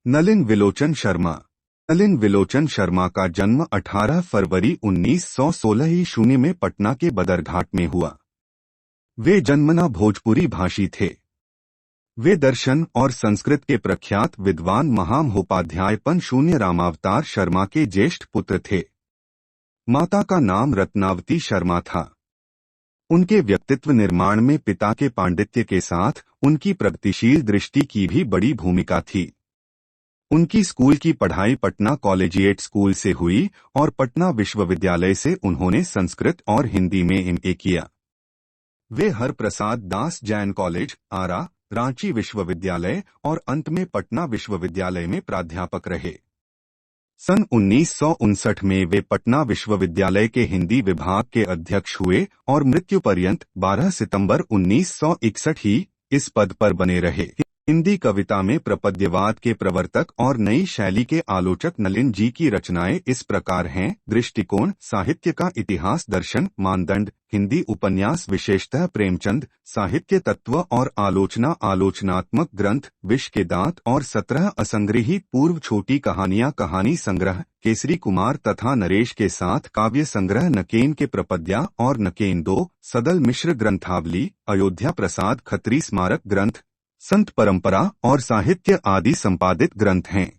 नलिन विलोचन शर्मा। नलिन विलोचन शर्मा का जन्म 18 फरवरी 1916 ईस्वी में पटना के बदरघाट में हुआ। वे जन्मना भोजपुरी भाषी थे। वे दर्शन और संस्कृत के प्रख्यात विद्वान महामहोपाध्याय शून्य रामावतार शर्मा के ज्येष्ठ पुत्र थे। माता का नाम रत्नावती शर्मा था। उनके व्यक्तित्व निर्माण में पिता के पांडित्य के साथ उनकी प्रगतिशील दृष्टि की भी बड़ी भूमिका थी। उनकी स्कूल की पढ़ाई पटना कॉलेजिएट स्कूल से हुई और पटना विश्वविद्यालय से उन्होंने संस्कृत और हिंदी में एमए किया। वे हरप्रसाद दास जैन कॉलेज, आरा, रांची विश्वविद्यालय और अंत में पटना विश्वविद्यालय में प्राध्यापक रहे। सन 1959 में वे पटना विश्वविद्यालय के हिंदी विभाग के अध्यक्ष हुए और मृत्यु पर्यंत 12 सितंबर 1961 ही इस पद पर बने रहे। हिंदी कविता में प्रपद्यवाद के प्रवर्तक और नई शैली के आलोचक नलिन जी की रचनाएं इस प्रकार हैं: दृष्टिकोण, साहित्य का इतिहास, दर्शन, मानदंड, हिंदी उपन्यास विशेषतः प्रेमचंद, साहित्य तत्व और आलोचना, आलोचनात्मक ग्रंथ, विष के दांत और 17 असंग्रहित पूर्व छोटी कहानियां, कहानी संग्रह, केसरी कुमार तथा नरेश के साथ काव्य संग्रह, नकेन के प्रपद्या और नकेन 2, सदल मिश्र ग्रंथावली, अयोध्या प्रसाद खत्री स्मारक ग्रंथ, संत परंपरा और साहित्य आदि संपादित ग्रंथ हैं।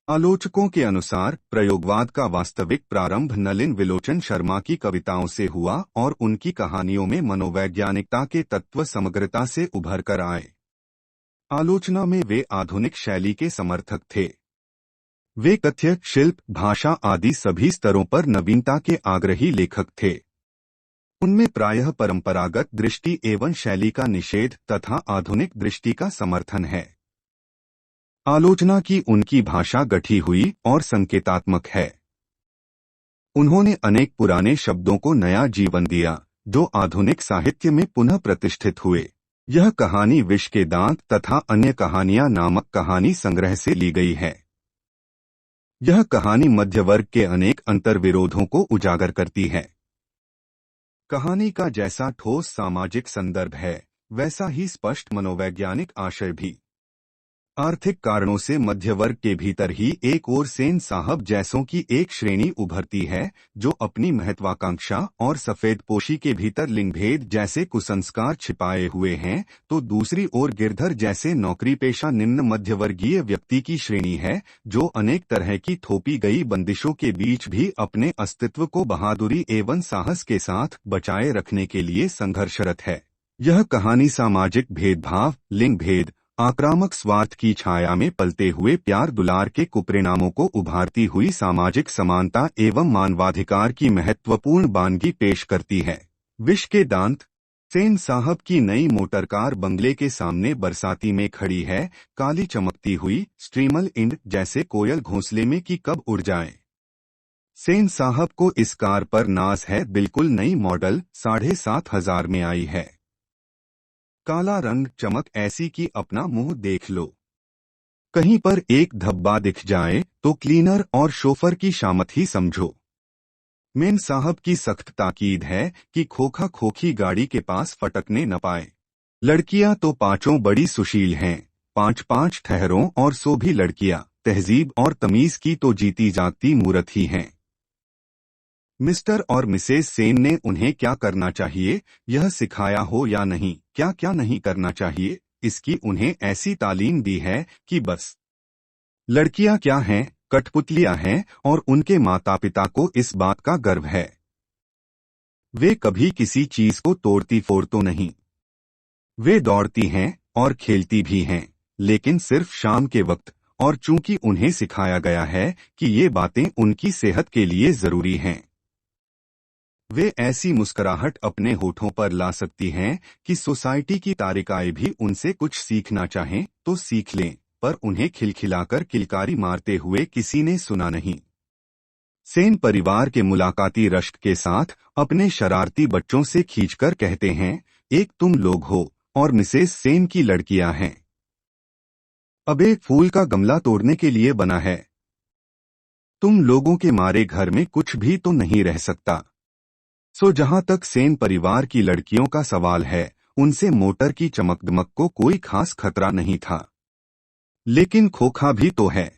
आलोचकों के अनुसार प्रयोगवाद का वास्तविक प्रारंभ नलिन विलोचन शर्मा की कविताओं से हुआ और उनकी कहानियों में मनोवैज्ञानिकता के तत्व समग्रता से उभर कर आए। आलोचना में वे आधुनिक शैली के समर्थक थे। वे कथ्य, शिल्प, भाषा आदि सभी स्तरों पर नवीनता के आग्रही लेखक थे। उनमें प्रायः परंपरागत दृष्टि एवं शैली का निषेध तथा आधुनिक दृष्टि का समर्थन है। आलोचना की उनकी भाषा गठी हुई और संकेतात्मक है। उन्होंने अनेक पुराने शब्दों को नया जीवन दिया जो आधुनिक साहित्य में पुनः प्रतिष्ठित हुए। यह कहानी विष के दांत तथा अन्य कहानियां नामक कहानी संग्रह से ली गई है। यह कहानी मध्य वर्ग के अनेक अंतर्विरोधों को उजागर करती है। कहानी का जैसा ठोस सामाजिक संदर्भ है वैसा ही स्पष्ट मनोवैज्ञानिक आशय भी। आर्थिक कारणों से मध्य वर्ग के भीतर ही एक ओर सेन साहब जैसों की एक श्रेणी उभरती है जो अपनी महत्वाकांक्षा और सफेदपोशी के भीतर लिंगभेद जैसे कुसंस्कार छिपाए हुए हैं, तो दूसरी ओर गिरधर जैसे नौकरी पेशा निम्न मध्यवर्गीय व्यक्ति की श्रेणी है जो अनेक तरह की थोपी गई बंदिशों के बीच भी अपने अस्तित्व को बहादुरी एवं साहस के साथ बचाए रखने के लिए संघर्षरत है। यह कहानी सामाजिक भेदभाव, लिंग भेद, आक्रामक स्वार्थ की छाया में पलते हुए प्यार दुलार के कुपरिणामों को उभारती हुई सामाजिक समानता एवं मानवाधिकार की महत्वपूर्ण बानगी पेश करती है। विष के दांत। सेन साहब की नई मोटरकार बंगले के सामने बरसाती में खड़ी है, काली चमकती हुई, स्ट्रीमल इंड जैसे कोयल घोंसले में कि कब उड़ जाए। सेन साहब को इस कार पर नाज है, बिल्कुल नई मॉडल, 7,500 में आई है। काला रंग, चमक ऐसी कि अपना मुंह देख लो। कहीं पर एक धब्बा दिख जाए तो क्लीनर और शोफर की शामत ही समझो। मेन साहब की सख्त ताकीद है कि खोखा खोखी गाड़ी के पास फटकने न पाए। लड़कियां तो पांचों बड़ी सुशील हैं, 5-5 ठहरों और सो भी लड़कियां तहजीब और तमीज की तो जीती जागती मूरत ही हैं। मिस्टर और मिसेस सेन ने उन्हें क्या करना चाहिए यह सिखाया हो या नहीं, क्या क्या नहीं करना चाहिए इसकी उन्हें ऐसी तालीम दी है कि बस। लड़कियां क्या हैं, कठपुतलियां हैं और उनके माता पिता को इस बात का गर्व है। वे कभी किसी चीज को तोड़ती फोड़ती नहीं। वे दौड़ती हैं और खेलती भी हैं, लेकिन सिर्फ शाम के वक्त, और चूंकि उन्हें सिखाया गया है कि ये बातें उनकी सेहत के लिए जरूरी हैं। वे ऐसी मुस्कुराहट अपने होठों पर ला सकती हैं कि सोसाइटी की तारिकाएं भी उनसे कुछ सीखना चाहें तो सीख लें, पर उन्हें खिलखिलाकर किलकारी मारते हुए किसी ने सुना नहीं। सेन परिवार के मुलाकाती रश्क के साथ अपने शरारती बच्चों से खींचकर कहते हैं, एक तुम लोग हो और मिसेस सेन की लड़कियां हैं। अब एक फूल का गमला तोड़ने के लिए बना है। तुम लोगों के मारे घर में कुछ भी तो नहीं रह सकता। सो जहां तक सेन परिवार की लड़कियों का सवाल है, उनसे मोटर की चमकदमक को कोई खास खतरा नहीं था। लेकिन खोखा भी तो है।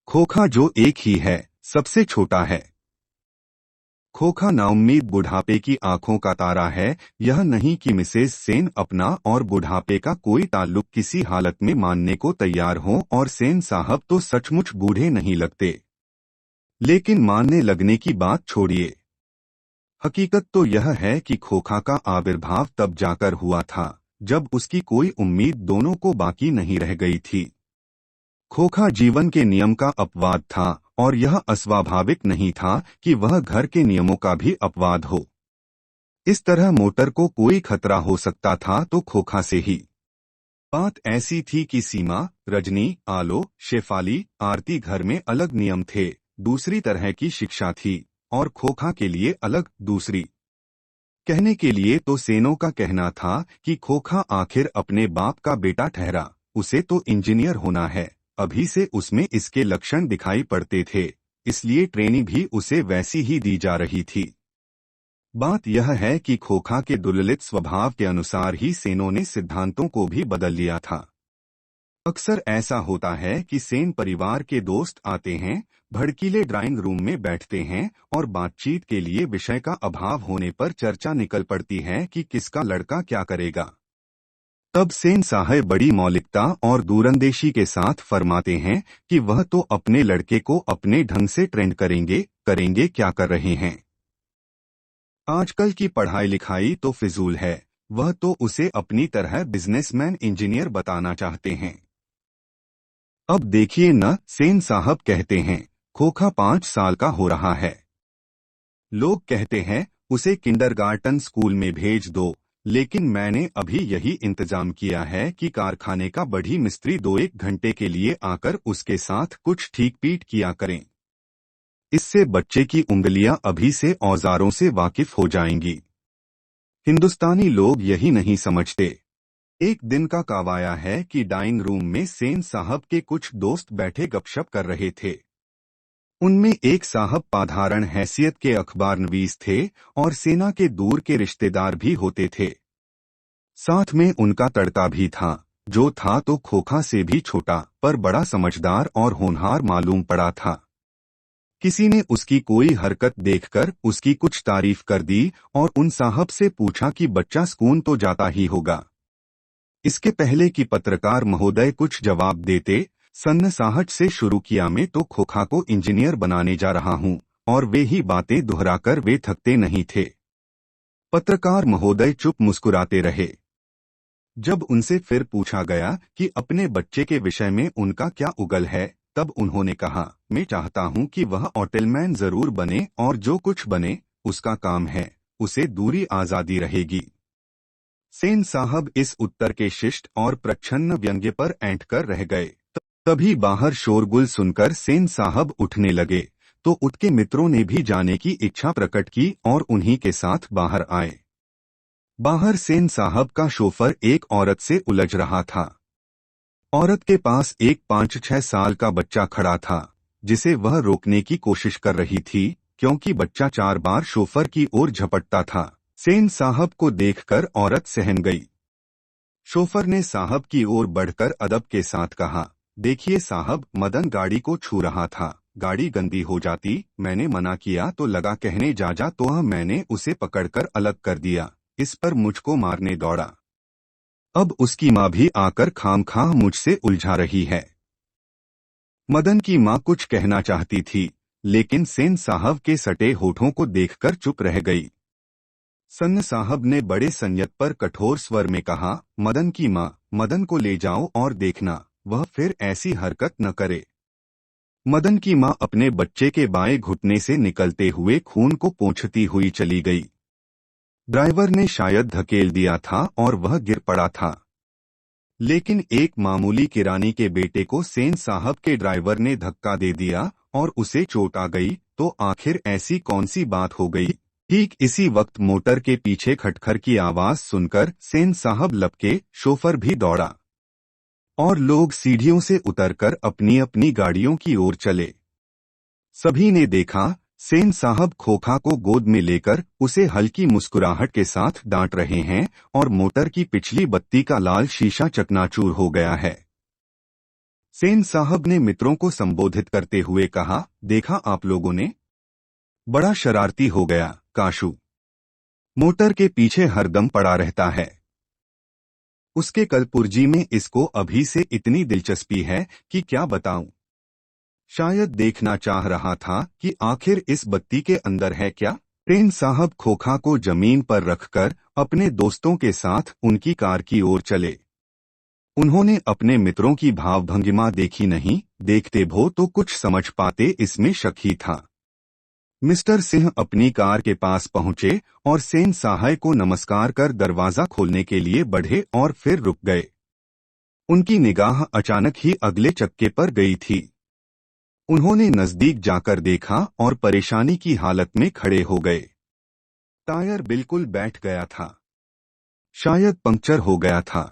खोखा जो एक ही है, सबसे छोटा है। खोखा नाउम्मीद बुढ़ापे की आंखों का तारा है। यह नहीं कि मिसेस सेन अपना और बुढ़ापे का कोई ताल्लुक किसी हालत में मानने को तैयार हों, और सेन साहब तो सचमुच बूढ़े नहीं लगते। लेकिन मानने लगने की बात छोड़िए। हकीकत तो यह है कि खोखा का आविर्भाव तब जाकर हुआ था जब उसकी कोई उम्मीद दोनों को बाकी नहीं रह गई थी। खोखा जीवन के नियम का अपवाद था, और यह अस्वाभाविक नहीं था कि वह घर के नियमों का भी अपवाद हो। इस तरह मोटर को कोई खतरा हो सकता था तो खोखा से ही। बात ऐसी थी कि सीमा, रजनी, आलो, शेफाली, आरती घर में अलग नियम थे, दूसरी तरह की शिक्षा थी, और खोखा के लिए अलग दूसरी। कहने के लिए तो सेनों का कहना था कि खोखा आखिर अपने बाप का बेटा ठहरा, उसे तो इंजीनियर होना है, अभी से उसमें इसके लक्षण दिखाई पड़ते थे, इसलिए ट्रेनिंग भी उसे वैसी ही दी जा रही थी। बात यह है कि खोखा के दुर्ललित स्वभाव के अनुसार ही सेनों ने सिद्धांतों को भी बदल लिया था। अक्सर ऐसा होता है कि सेन परिवार के दोस्त आते हैं, भड़कीले ड्राइंग रूम में बैठते हैं, और बातचीत के लिए विषय का अभाव होने पर चर्चा निकल पड़ती है कि किसका लड़का क्या करेगा। तब सेन साहब बड़ी मौलिकता और दूरंदेशी के साथ फरमाते हैं कि वह तो अपने लड़के को अपने ढंग से ट्रेंड करेंगे क्या कर रहे हैं। आजकल की पढ़ाई लिखाई तो फिजूल है, वह तो उसे अपनी तरह बिजनेसमैन इंजीनियर बताना चाहते हैं। अब देखिए न, सेन साहब कहते हैं, खोखा 5 साल का हो रहा है। लोग कहते हैं उसे किंडरगार्टन स्कूल में भेज दो, लेकिन मैंने अभी यही इंतजाम किया है कि कारखाने का बढ़ी मिस्त्री 2-1 घंटे के लिए आकर उसके साथ कुछ ठीक पीट किया करें। इससे बच्चे की उंगलियां अभी से औजारों से वाकिफ हो जाएंगी। हिंदुस्तानी लोग यही नहीं समझते। एक दिन का कावाया है कि डाइनिंग रूम में सेन साहब के कुछ दोस्त बैठे गपशप कर रहे थे। उनमें एक साहब साधारण हैसियत के अखबारनवीस थे, और सेना के दूर के रिश्तेदार भी होते थे। साथ में उनका तड़का भी था, जो था तो खोखा से भी छोटा, पर बड़ा समझदार और होनहार मालूम पड़ा था। किसी ने उसकी कोई हरकत देखकर उसकी कुछ तारीफ कर दी, और उन साहब से पूछा कि बच्चा स्कूल तो जाता ही होगा। इसके पहले कि पत्रकार महोदय कुछ जवाब देते, सन्नाहट से शुरू किया, मैं तो खोखा को इंजीनियर बनाने जा रहा हूं, और वे ही बातें दोहराकर वे थकते नहीं थे। पत्रकार महोदय चुप मुस्कुराते रहे। जब उनसे फिर पूछा गया कि अपने बच्चे के विषय में उनका क्या उगल है, तब उन्होंने कहा, मैं चाहता हूं कि वह होटलमैन जरूर बने, और जो कुछ बने उसका काम है, उसे दूरी आजादी रहेगी। सेन साहब इस उत्तर के शिष्ट और प्रच्छन्न व्यंग्य पर ऐंठ कर रह गए। तभी बाहर शोरगुल सुनकर सेन साहब उठने लगे, तो उनके मित्रों ने भी जाने की इच्छा प्रकट की और उन्हीं के साथ बाहर आए। बाहर सेन साहब का शोफर एक औरत से उलझ रहा था। औरत के पास एक 5-6 साल का बच्चा खड़ा था, जिसे वह रोकने की कोशिश कर रही थी, क्योंकि बच्चा 4 बार शोफर की ओर झपटता था। सेन साहब को देखकर औरत सहम गई। शोफर ने साहब की ओर बढ़कर अदब के साथ कहा, देखिए साहब, मदन गाड़ी को छू रहा था, गाड़ी गंदी हो जाती, मैंने मना किया तो लगा कहने जा तो मैंने उसे पकड़कर अलग कर दिया, इस पर मुझको मारने दौड़ा। अब उसकी माँ भी आकर खामखाह मुझसे उलझा रही है। मदन की माँ कुछ कहना चाहती थी, लेकिन सेन साहब के सटे होठों को देखकर चुप रह गई। सन्न साहब ने बड़े संयत पर कठोर स्वर में कहा, मदन की माँ, मदन को ले जाओ और देखना वह फिर ऐसी हरकत न करे। मदन की माँ अपने बच्चे के बाएं घुटने से निकलते हुए खून को पोंछती हुई चली गई। ड्राइवर ने शायद धकेल दिया था और वह गिर पड़ा था, लेकिन एक मामूली किरानी के बेटे को सेन साहब के ड्राइवर ने धक्का दे दिया और उसे चोट आ गई, तो आखिर ऐसी कौन सी बात हो गई। ठीक इसी वक्त मोटर के पीछे खटखर की आवाज सुनकर सेन साहब लपके, शोफर भी दौड़ा, और लोग सीढ़ियों से उतरकर अपनी अपनी गाड़ियों की ओर चले। सभी ने देखा, सेन साहब खोखा को गोद में लेकर उसे हल्की मुस्कुराहट के साथ डांट रहे हैं, और मोटर की पिछली बत्ती का लाल शीशा चकनाचूर हो गया है। सेन साहब ने मित्रों को संबोधित करते हुए कहा, देखा आप लोगों ने, बड़ा शरारती हो गया काशू। मोटर के पीछे हरदम पड़ा रहता है। उसके कलपुर्जी में इसको अभी से इतनी दिलचस्पी है कि क्या बताऊं। शायद देखना चाह रहा था कि आखिर इस बत्ती के अंदर है क्या। सेन साहब खोखा को जमीन पर रखकर अपने दोस्तों के साथ उनकी कार की ओर चले। उन्होंने अपने मित्रों की भावभंगिमा देखी नहीं, देखते भो तो कुछ समझ पाते, इसमें शक ही था। मिस्टर सिंह अपनी कार के पास पहुंचे और सेन साहब को नमस्कार कर दरवाजा खोलने के लिए बढ़े और फिर रुक गए। उनकी निगाह अचानक ही अगले चक्के पर गई थी। उन्होंने नजदीक जाकर देखा और परेशानी की हालत में खड़े हो गए। टायर बिल्कुल बैठ गया था, शायद पंक्चर हो गया था।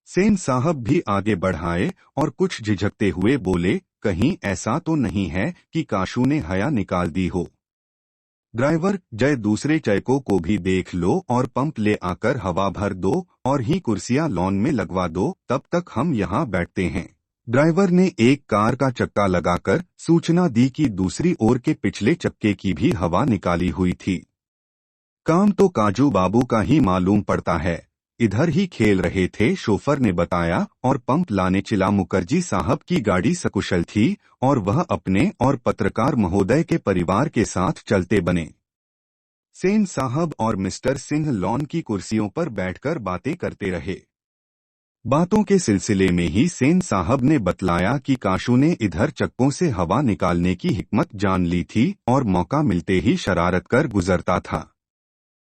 सेन साहब भी आगे बढ़ाए और कुछ झिझकते हुए बोले, कहीं ऐसा तो नहीं है कि काशू ने हया निकाल दी हो। ड्राइवर जय, दूसरे चयकों को भी देख लो और पंप ले आकर हवा भर दो और ही कुर्सियां लॉन में लगवा दो, तब तक हम यहाँ बैठते हैं। ड्राइवर ने एक कार का चक्का लगाकर सूचना दी कि दूसरी ओर के पिछले चक्के की भी हवा निकाली हुई थी। काम तो काजू बाबू का ही मालूम पड़ता है, इधर ही खेल रहे थे, शोफर ने बताया। और पंप लाने चिला मुखर्जी साहब की गाड़ी सकुशल थी और वह अपने और पत्रकार महोदय के परिवार के साथ चलते बने। सेन साहब और मिस्टर सिंह लॉन की कुर्सियों पर बैठकर बातें करते रहे। बातों के सिलसिले में ही सेन साहब ने बतलाया कि काशू ने इधर चक्कों से हवा निकालने की हिकमत जान ली थी और मौका मिलते ही शरारत कर गुजरता था।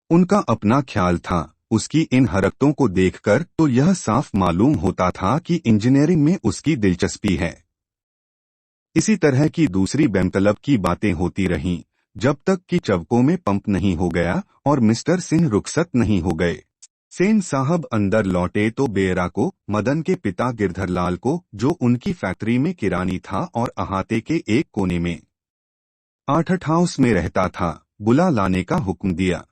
उनका अपना ख्याल था। उसकी इन हरकतों को देखकर तो यह साफ मालूम होता था कि इंजीनियरिंग में उसकी दिलचस्पी है। इसी तरह की दूसरी बेमतलब की बातें होती रहीं, जब तक कि चवकों में पंप नहीं हो गया और मिस्टर सिंह रुखसत नहीं हो गए। सेन साहब अंदर लौटे तो बेरा को, मदन के पिता गिरधरलाल को, जो उनकी फैक्ट्री में किरानी था और अहाते के एक कोने में आठठ हाउस में रहता था, बुला लाने का हुक्म दिया।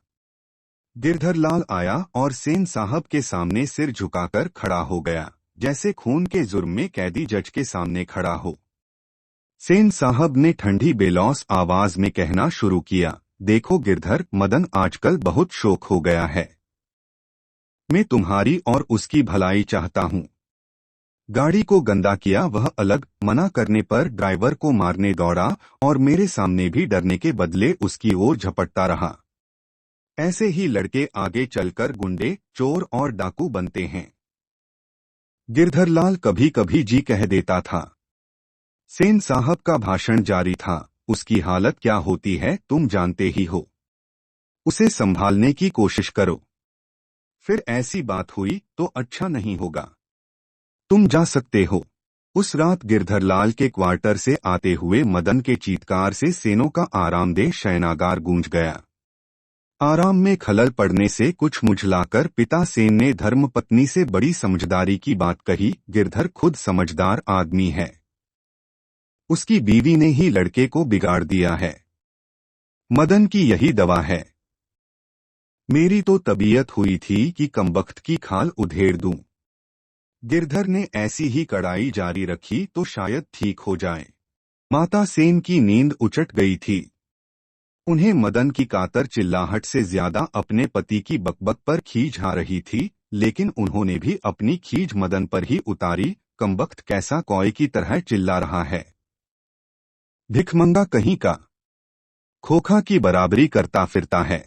गिरधरलाल आया और सेन साहब के सामने सिर झुकाकर खड़ा हो गया, जैसे खून के जुर्म में कैदी जज के सामने खड़ा हो। सेन साहब ने ठंडी बेलौस आवाज में कहना शुरू किया, देखो गिरधर, मदन आजकल बहुत शौक हो गया है। मैं तुम्हारी और उसकी भलाई चाहता हूँ। गाड़ी को गंदा किया वह अलग, मना करने पर ड्राइवर को मारने दौड़ा और मेरे सामने भी डरने के बदले उसकी ओर झपटता रहा। ऐसे ही लड़के आगे चलकर गुंडे, चोर और डाकू बनते हैं। गिरधरलाल कभी कभी जी कह देता था। सेन साहब का भाषण जारी था, उसकी हालत क्या होती है तुम जानते ही हो। उसे संभालने की कोशिश करो, फिर ऐसी बात हुई तो अच्छा नहीं होगा। तुम जा सकते हो। उस रात गिरधरलाल के क्वार्टर से आते हुए मदन के चीत्कार से सेनों का आरामदेह शयनागार गूंज गया। आराम में खलल पड़ने से कुछ मुझलाकर पिता सेन ने धर्मपत्नी से बड़ी समझदारी की बात कही, गिरधर खुद समझदार आदमी है, उसकी बीवी ने ही लड़के को बिगाड़ दिया है। मदन की यही दवा है। मेरी तो तबीयत हुई थी कि कमबख्त की खाल उधेड़ दूं। गिरधर ने ऐसी ही कड़ाई जारी रखी तो शायद ठीक हो जाए। माता सेन की नींद उचट गई थी। उन्हें मदन की कातर चिल्लाहट से ज्यादा अपने पति की बकबक पर खींच आ रही थी, लेकिन उन्होंने भी अपनी खींच मदन पर ही उतारी। कमबख्त कैसा कौए की तरह चिल्ला रहा है, भिखमंगा कहीं का, खोखा की बराबरी करता फिरता है।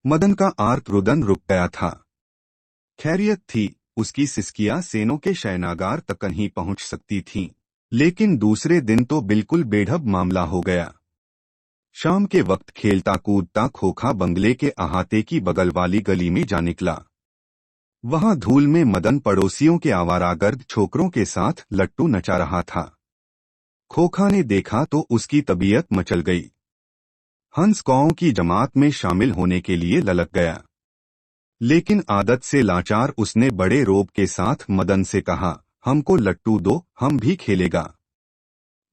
मदन का आर्त रुदन रुक गया था। खैरियत थी, उसकी सिसकियां सेनों के शयनागार तक नहीं पहुंच सकती थीं, लेकिन दूसरे दिन तो बिल्कुल बेढब मामला हो गया। शाम के वक्त खेलता कूदता खोखा बंगले के अहाते की बगल वाली गली में जा निकला। वहां धूल में मदन पड़ोसियों के आवारागर्द छोकरों के साथ लट्टू नचा रहा था। खोखा ने देखा तो उसकी तबीयत मचल गई। हंस कौओं की जमात में शामिल होने के लिए ललक गया, लेकिन आदत से लाचार उसने बड़े रोब के साथ मदन से कहा, हमको लट्टू दो, हम भी खेलेगा।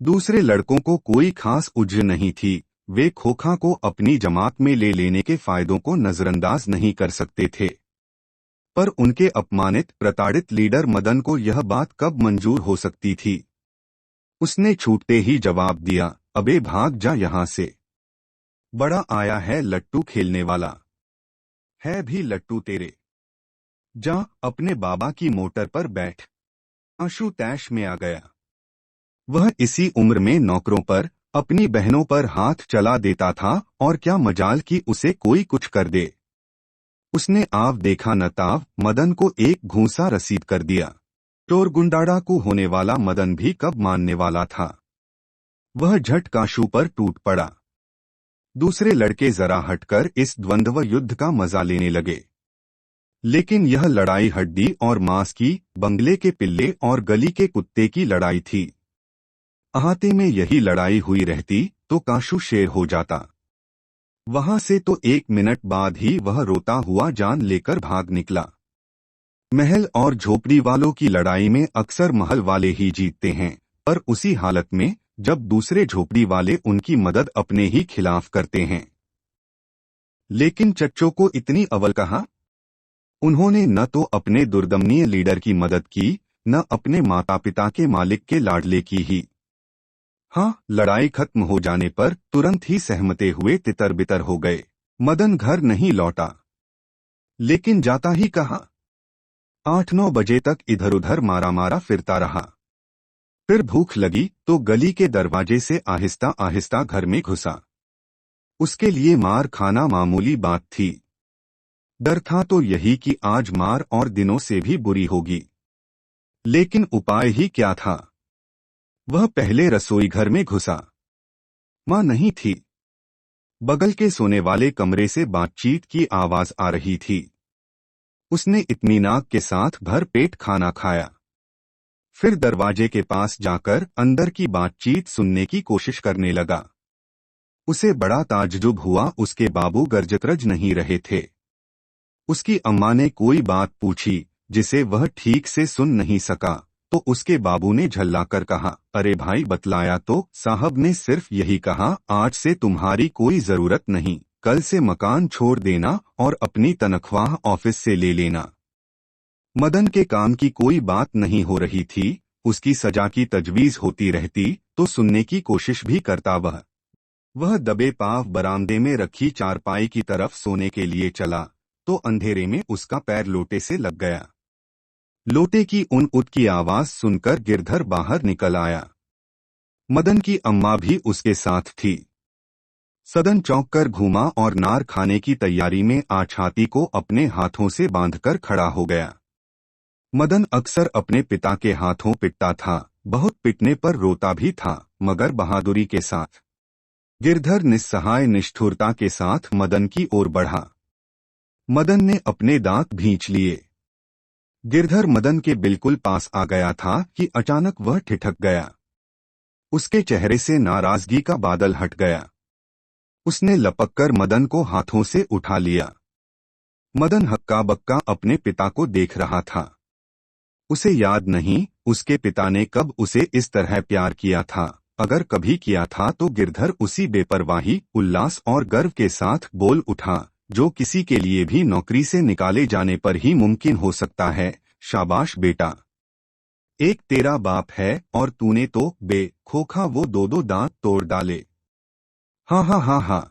दूसरे लड़कों को कोई खास उज्र नहीं थी, वे खोखा को अपनी जमात में ले लेने के फायदों को नजरअंदाज नहीं कर सकते थे। पर उनके अपमानित प्रताड़ित लीडर मदन को यह बात कब मंजूर हो सकती थी। उसने छूटते ही जवाब दिया, अबे भाग जा यहाँ से। बड़ा आया है लट्टू खेलने वाला। है भी लट्टू तेरे। जा अपने बाबा की मोटर पर बैठ। आशु तैश में आ गया। वह इसी उम्र में नौकरों पर, अपनी बहनों पर हाथ चला देता था और क्या मजाल कि उसे कोई कुछ कर दे। उसने आव देखा न ताव मदन को एक घूंसा रसीद कर दिया। चोर गुंडाड़ा को होने वाला मदन भी कब मानने वाला था। वह झट काशू पर टूट पड़ा। दूसरे लड़के जरा हटकर इस द्वंद्व युद्ध का मजा लेने लगे, लेकिन यह लड़ाई हड्डी और मांस की, बंगले के पिल्ले और गली के कुत्ते की लड़ाई थी। अहाते में यही लड़ाई हुई रहती तो काशू शेर हो जाता। वहां से तो 1 मिनट बाद ही वह रोता हुआ जान लेकर भाग निकला। महल और झोपड़ी वालों की लड़ाई में अक्सर महल वाले ही जीतते हैं, पर उसी हालत में जब दूसरे झोपड़ी वाले उनकी मदद अपने ही खिलाफ करते हैं। लेकिन चच्चों को इतनी अवल कहाँ। उन्होंने न तो अपने दुर्दमनीय लीडर की मदद की, न अपने माता पिता के मालिक के लाडले की ही। हाँ, लड़ाई खत्म हो जाने पर तुरंत ही सहमते हुए तितर बितर हो गए। मदन घर नहीं लौटा, लेकिन जाता ही कहाँ। 8-9 बजे तक इधर उधर मारा मारा फिरता रहा। फिर भूख लगी तो गली के दरवाजे से आहिस्ता आहिस्ता घर में घुसा। उसके लिए मार खाना मामूली बात थी। डर था तो यही कि आज मार और दिनों से भी बुरी होगी। लेकिन उपाय ही क्या था। वह पहले रसोई घर में घुसा। मां नहीं थी। बगल के सोने वाले कमरे से बातचीत की आवाज आ रही थी। उसने इत्मीनान के साथ भर पेट खाना खाया। फिर दरवाजे के पास जाकर अंदर की बातचीत सुनने की कोशिश करने लगा। उसे बड़ा ताज्जुब हुआ, उसके बाबू गरजतरज नहीं रहे थे। उसकी अम्मा ने कोई बात पूछी जिसे वह ठीक से सुन नहीं सका, तो उसके बाबू ने झल्लाकर कहा, अरे भाई बतलाया तो। साहब ने सिर्फ यही कहा, आज से तुम्हारी कोई जरूरत नहीं, कल से मकान छोड़ देना और अपनी तनख्वाह ऑफिस से ले लेना। मदन के काम की कोई बात नहीं हो रही थी। उसकी सजा की तजवीज होती रहती तो सुनने की कोशिश भी करता। वह दबे पांव बरामदे में रखी चारपाई की तरफ सोने के लिए चला तो अंधेरे में उसका पैर लोटे से लग गया। लोटे की उन-उत की आवाज सुनकर गिरधर बाहर निकल आया। मदन की अम्मा भी उसके साथ थी। सदन चौंक कर घूमा और नार खाने की तैयारी में छाती को अपने हाथों से बांधकर खड़ा हो गया। मदन अक्सर अपने पिता के हाथों पिटता था, बहुत पिटने पर रोता भी था, मगर बहादुरी के साथ। गिरधर निस्सहाय निष्ठुरता के साथ मदन की ओर बढ़ा। मदन ने अपने दांत भींच लिए। गिरधर मदन के बिल्कुल पास आ गया था कि अचानक वह ठिठक गया। उसके चेहरे से नाराजगी का बादल हट गया। उसने लपककर मदन को हाथों से उठा लिया। मदन हक्का बक्का अपने पिता को देख रहा था। उसे याद नहीं उसके पिता ने कब उसे इस तरह प्यार किया था। अगर कभी किया था तो गिरधर उसी बेपरवाही, उल्लास और गर्व के साथ बोल उठा जो किसी के लिए भी नौकरी से निकाले जाने पर ही मुमकिन हो सकता है, शाबाश बेटा। एक तेरा बाप है और तूने तो खोखा वो दो दांत तोड़ डाले। हाँ हाँ हाँ हाँ।